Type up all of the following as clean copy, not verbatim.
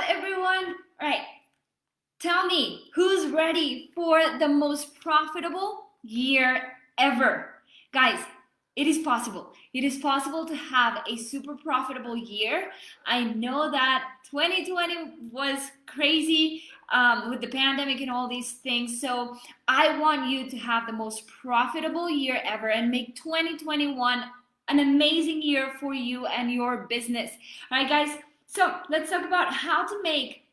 everyone. All right, tell me who's ready for the most profitable year ever. Guys, it is possible. It is possible to have a super profitable year. I know that 2020 was crazy with the pandemic and all these things. So I want you to have the most profitable year ever and make 2021 an amazing year for you and your business. All right, guys. So let's talk about how to make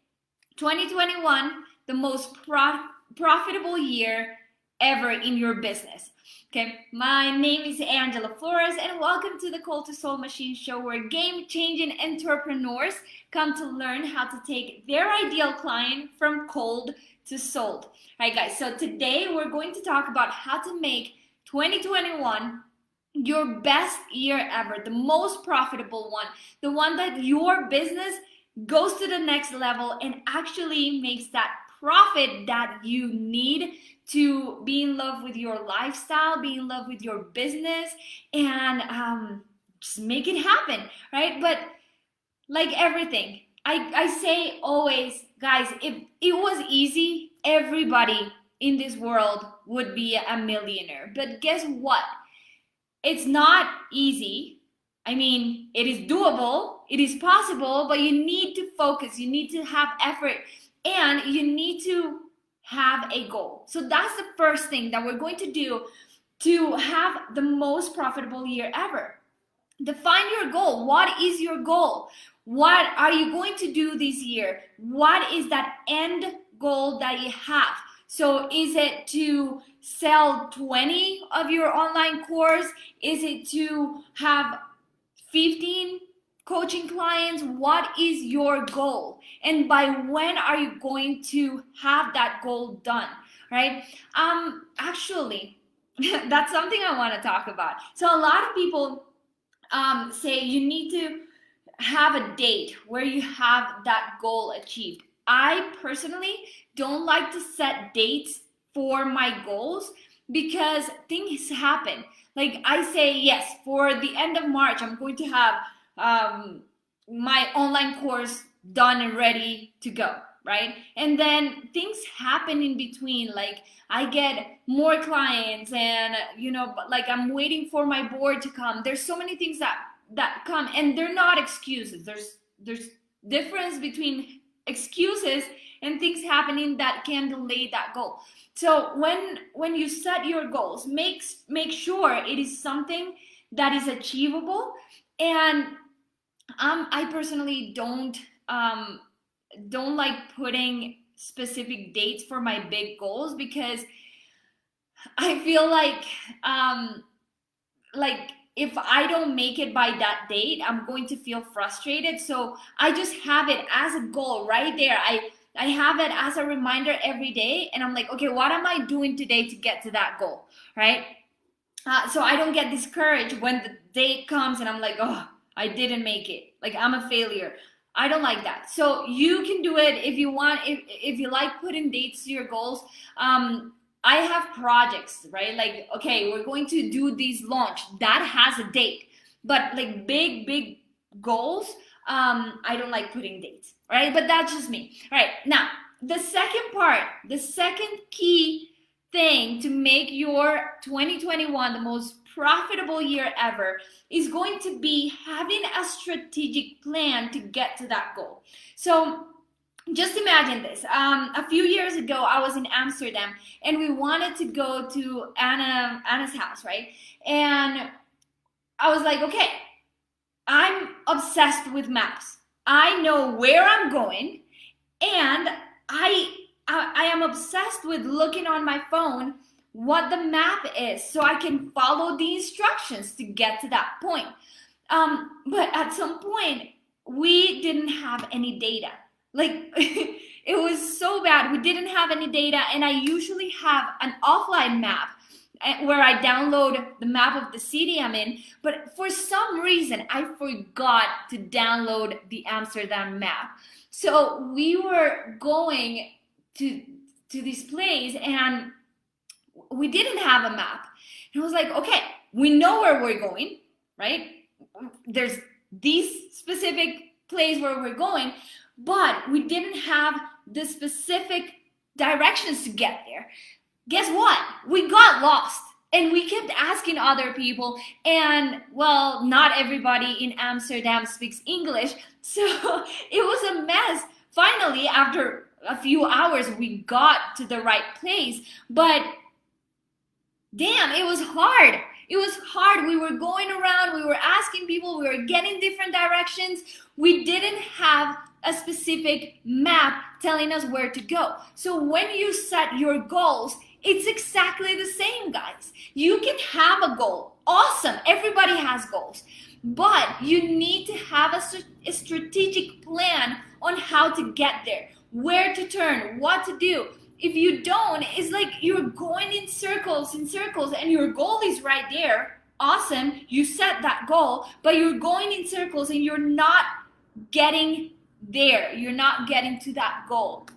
2021 the most profitable year ever in your business. Okay, my name is Angela Florez, and welcome to the Cold to Soul Machine Show, where game-changing entrepreneurs come to learn how to take their ideal client from cold to sold. All right, guys, so today we're going to talk about how to make 2021 your best year ever, the most profitable one, the one that your business goes to the next level and actually makes that profit that you need to be in love with your lifestyle, be in love with your business, and just make it happen, right? But like everything, I say always, guys, if it was easy, everybody in this world would be a millionaire. But guess what? It's not easy. I mean, it is doable, it is possible, but you need to focus, you need to have effort, and you need to have a goal. So that's the first thing that we're going to do to have the most profitable year ever. Define your goal. What is your goal? What are you going to do this year? What is that end goal that you have? So is it to sell 20 of your online course? Is it to have 15 coaching clients? What is your goal? And by when are you going to have that goal done, right? Actually, that's something I want to talk about. So a lot of people say you need to have a date where you have that goal achieved. I personally don't like to set dates for my goals because things happen. Like I say, yes, for the end of March, I'm going to have my online course done and ready to go, right? And then things happen in between. Like I get more clients and, like I'm waiting for my board to come. There's so many things that come, and they're not excuses. There's difference between excuses and things happening that can delay that goal. So when you set your goals, make sure it is something that is achievable. And I personally don't like putting specific dates for my big goals because I feel like if I don't make it by that date, I'm going to feel frustrated. So I just have it as a goal right there. I have it as a reminder every day, and I'm like, okay, what am I doing today to get to that goal, right? So I don't get discouraged when the date comes and I'm like, oh, I didn't make it. Like I'm a failure. I don't like that. So you can do it if you want, if you like putting dates to your goals. I have projects, right? Like, okay, we're going to do this launch. That has a date. But like big goals, I don't like putting dates, right? But that's just me. All right, now, the second key thing to make your 2021 the most profitable year ever is going to be having a strategic plan to get to that goal. So just imagine this. A few years ago, I was in Amsterdam and we wanted to go to Anna's house, right? And I was like, okay, I'm obsessed with maps. I know where I'm going, and I am obsessed with looking on my phone what the map is so I can follow the instructions to get to that point. But at some point, we didn't have any data. Like it was so bad. We didn't have any data, and I usually have an offline map where I download the map of the city I'm in, but for some reason I forgot to download the Amsterdam map. So we were going to this place and we didn't have a map. And I was like, okay, we know where we're going, right? There's this specific place where we're going. but we didn't have the specific directions to get there. Guess what? We got lost. And we kept asking other people, and well, not everybody in Amsterdam speaks English, so it was a mess. Finally, after a few hours, we got to the right place, but damn, it was hard. It was hard. We were going around, we were asking people, we were getting different directions. We didn't have a specific map telling us where to go. So when you set your goals, it's exactly the same, guys. You can have a goal. Awesome. Everybody has goals. But you need to have a strategic plan on how to get there, where to turn, what to do. If you don't, it's like you're going in circles, and your goal is right there. Awesome. You set that goal, but you're going in circles and you're not getting there. You're not getting to that goal.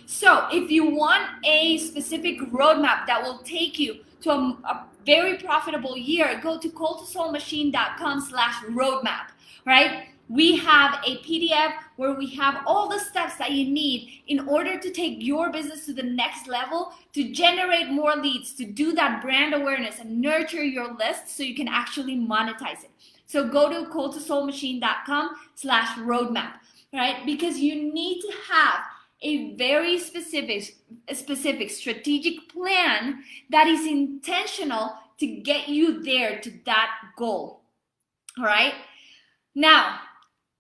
So if you want a specific roadmap that will take you to a very profitable year, go to calltosoulmachine.com/roadmap, right? We have a PDF where we have all the steps that you need in order to take your business to the next level, to generate more leads, to do that brand awareness and nurture your list so you can actually monetize it. So go to calltosoulmachine.com/roadmap, right? Because you need to have a very specific strategic plan that is intentional to get you there to that goal. All right. Now,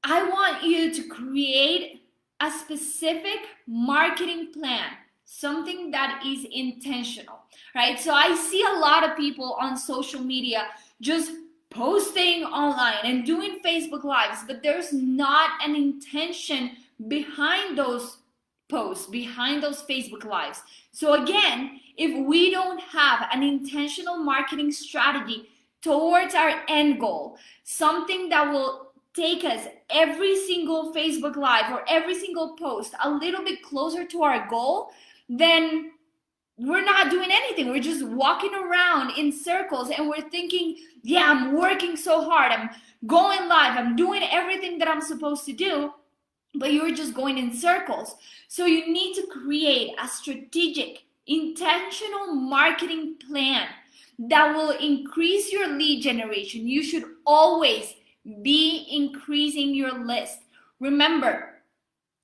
I want you to create a specific marketing plan, something that is intentional, right? So I see a lot of people on social media just posting online and doing Facebook Lives, but there's not an intention behind those posts, behind those Facebook Lives. So again, if we don't have an intentional marketing strategy towards our end goal, something that will take us every single Facebook Live or every single post a little bit closer to our goal, then we're not doing anything. We're just walking around in circles and we're thinking, yeah, I'm working so hard. I'm going live. I'm doing everything that I'm supposed to do. But you're just going in circles. So you need to create a strategic, intentional marketing plan that will increase your lead generation. You should always be increasing your list. Remember,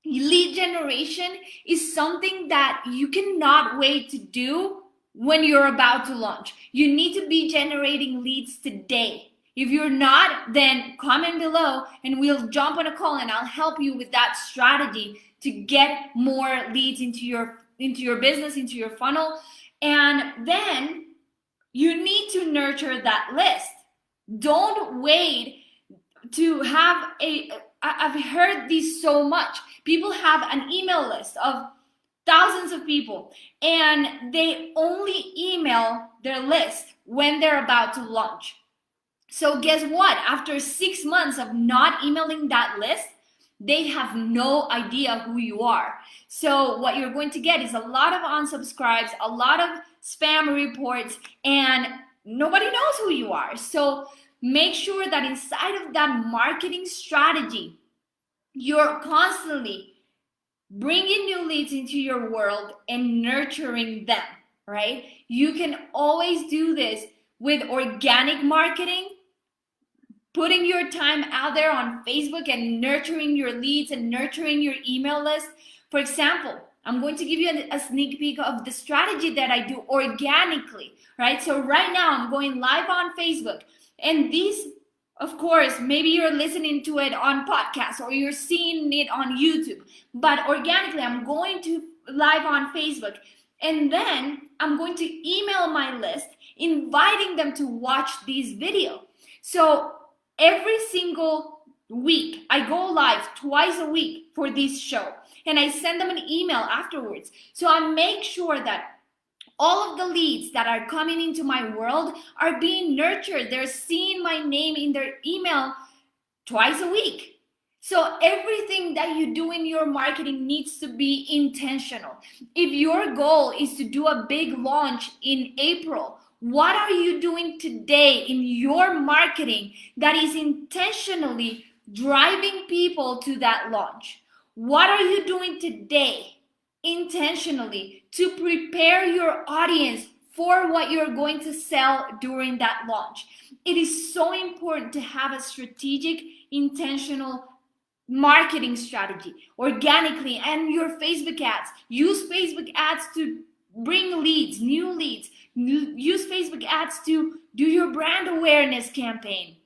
lead generation is something that you cannot wait to do when you're about to launch. You need to be generating leads today. If you're not, then comment below and we'll jump on a call and I'll help you with that strategy to get more leads into your business, into your funnel. And then you need to nurture that list. Don't wait to have I've heard this so much. People have an email list of thousands of people and they only email their list when they're about to launch. So guess what? After 6 months of not emailing that list, they have no idea who you are. So what you're going to get is a lot of unsubscribes, a lot of spam reports, and nobody knows who you are. So make sure that inside of that marketing strategy, you're constantly bringing new leads into your world and nurturing them, right? You can always do this with organic marketing, putting your time out there on Facebook and nurturing your leads and nurturing your email list. For example, I'm going to give you a sneak peek of the strategy that I do organically, right? So right now I'm going live on Facebook, and these, of course, maybe you're listening to it on podcast or you're seeing it on YouTube, but organically I'm going to live on Facebook, and then I'm going to email my list, inviting them to watch this video. So every single week, I go live twice a week for this show, and I send them an email afterwards. So I make sure that all of the leads that are coming into my world are being nurtured. They're seeing my name in their email twice a week. So everything that you do in your marketing needs to be intentional. If your goal is to do a big launch in April, what are you doing today in your marketing that is intentionally driving people to that launch? What are you doing today intentionally to prepare your audience for what you're going to sell during that launch? It is so important to have a strategic, intentional marketing strategy organically. And your Facebook ads, use Facebook ads to bring leads, new leads. Use Facebook ads to do your brand awareness campaign.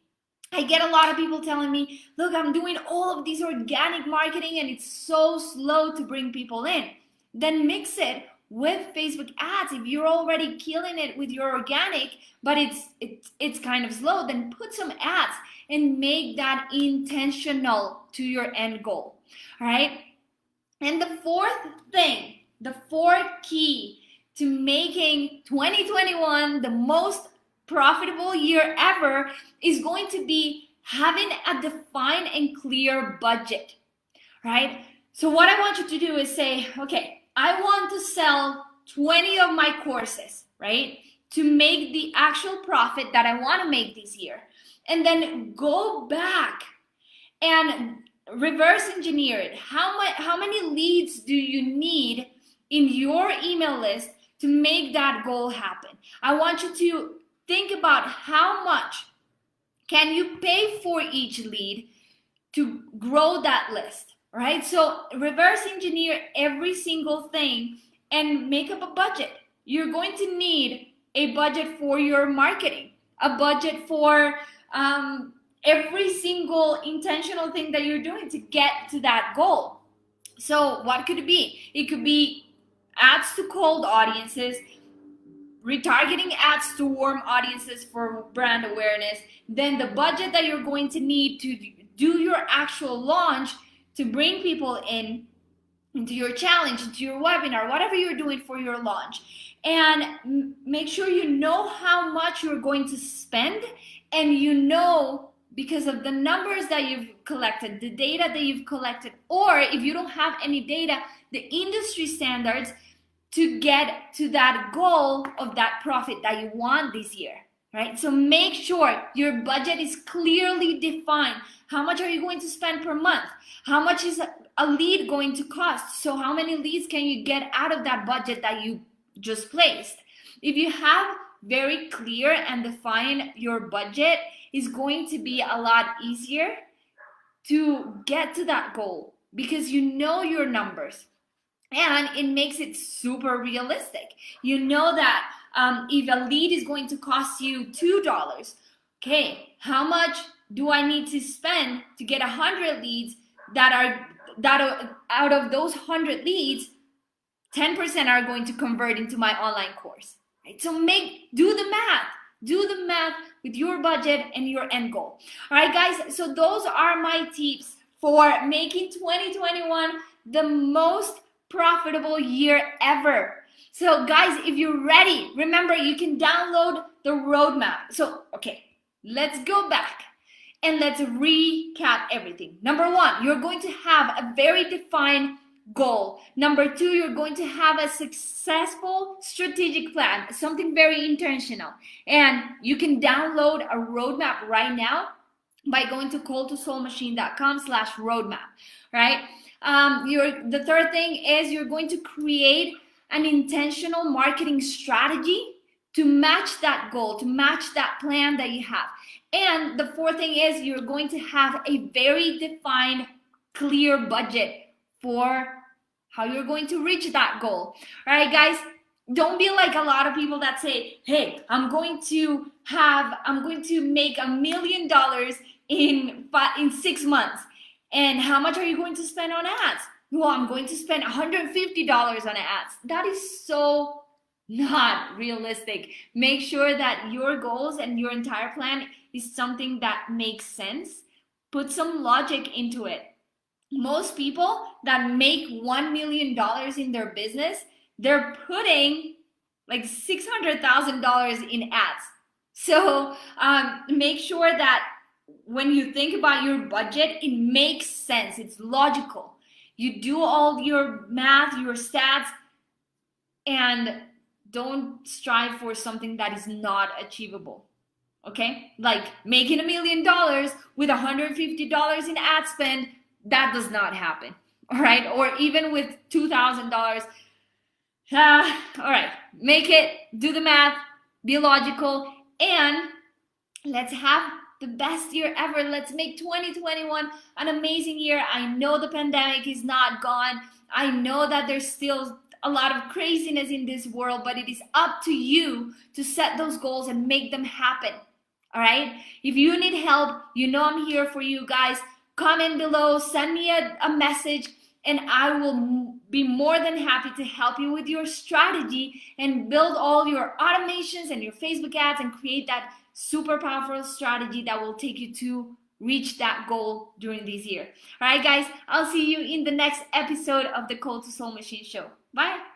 I get a lot of people telling me, look, I'm doing all of these organic marketing and it's so slow to bring people in. Then mix it with Facebook ads. If you're already killing it with your organic, but it's kind of slow, then put some ads and make that intentional to your end goal. All right. And the fourth thing, the fourth key to making 2021 the most profitable year ever is going to be having a defined and clear budget, right? So what I want you to do is say, okay, I want to sell 20 of my courses, right? To make the actual profit that I want to make this year. And then go back and reverse engineer it. How many leads do you need in your email list to make that goal happen? I want you to think about how much can you pay for each lead to grow that list, right? So reverse engineer every single thing and make up a budget. You're going to need a budget for your marketing, a budget for every single intentional thing that you're doing to get to that goal. So what could it be? It could be ads to cold audiences, retargeting ads to warm audiences for brand awareness, then the budget that you're going to need to do your actual launch to bring people into your challenge, into your webinar, whatever you're doing for your launch. And make sure you know how much you're going to spend, and you know, because of the numbers that you've collected, the data that you've collected, or if you don't have any data, the industry standards to get to that goal of that profit that you want this year, right? So make sure your budget is clearly defined. How much are you going to spend per month? How much is a lead going to cost? So how many leads can you get out of that budget that you just placed? If you have very clear and defined your budget, it's going to be a lot easier to get to that goal because you know your numbers. And it makes it super realistic. You know that if a lead is going to cost you $2, okay, how much do I need to spend to get 100 leads that are out of those 100 leads, 10% are going to convert into my online course, right? So do the math with your budget and your end goal. All right, guys, so those are my tips for making 2021 the most profitable year ever. So guys, if you're ready, remember you can download the roadmap. So, okay, let's go back and let's recap everything. Number one, you're going to have a very defined goal. Number two, you're going to have a successful strategic plan, something very intentional. And you can download a roadmap right now by going to calltosoulmachine.com/roadmap, right? The third thing is you're going to create an intentional marketing strategy to match that goal, to match that plan that you have. And the fourth thing is you're going to have a very defined, clear budget for how you're going to reach that goal. All right, guys, don't be like a lot of people that say, hey, I'm going to make $1 million in 6 months. And how much are you going to spend on ads? Well, I'm going to spend $150 on ads. That is so not realistic. Make sure that your goals and your entire plan is something that makes sense. Put some logic into it. Most people that make $1 million in their business, they're putting like $600,000 in ads. So make sure that when you think about your budget, it makes sense. It's logical. You do all your math, your stats, and don't strive for something that is not achievable. Okay? Like making $1 million with $150 in ad spend, that does not happen. all right? Or even with $2,000. All right, make it, do the math, be logical, and let's have the best year ever. Let's make 2021 an amazing year. I know the pandemic is not gone. I know that there's still a lot of craziness in this world, but it is up to you to set those goals and make them happen. All right? If you need help, you know I'm here for you guys. Comment below, send me a message, and I will be more than happy to help you with your strategy and build all your automations and your Facebook ads and create that super powerful strategy that will take you to reach that goal during this year. All right, guys, I'll see you in the next episode of the Code to Soul Machine Show. Bye.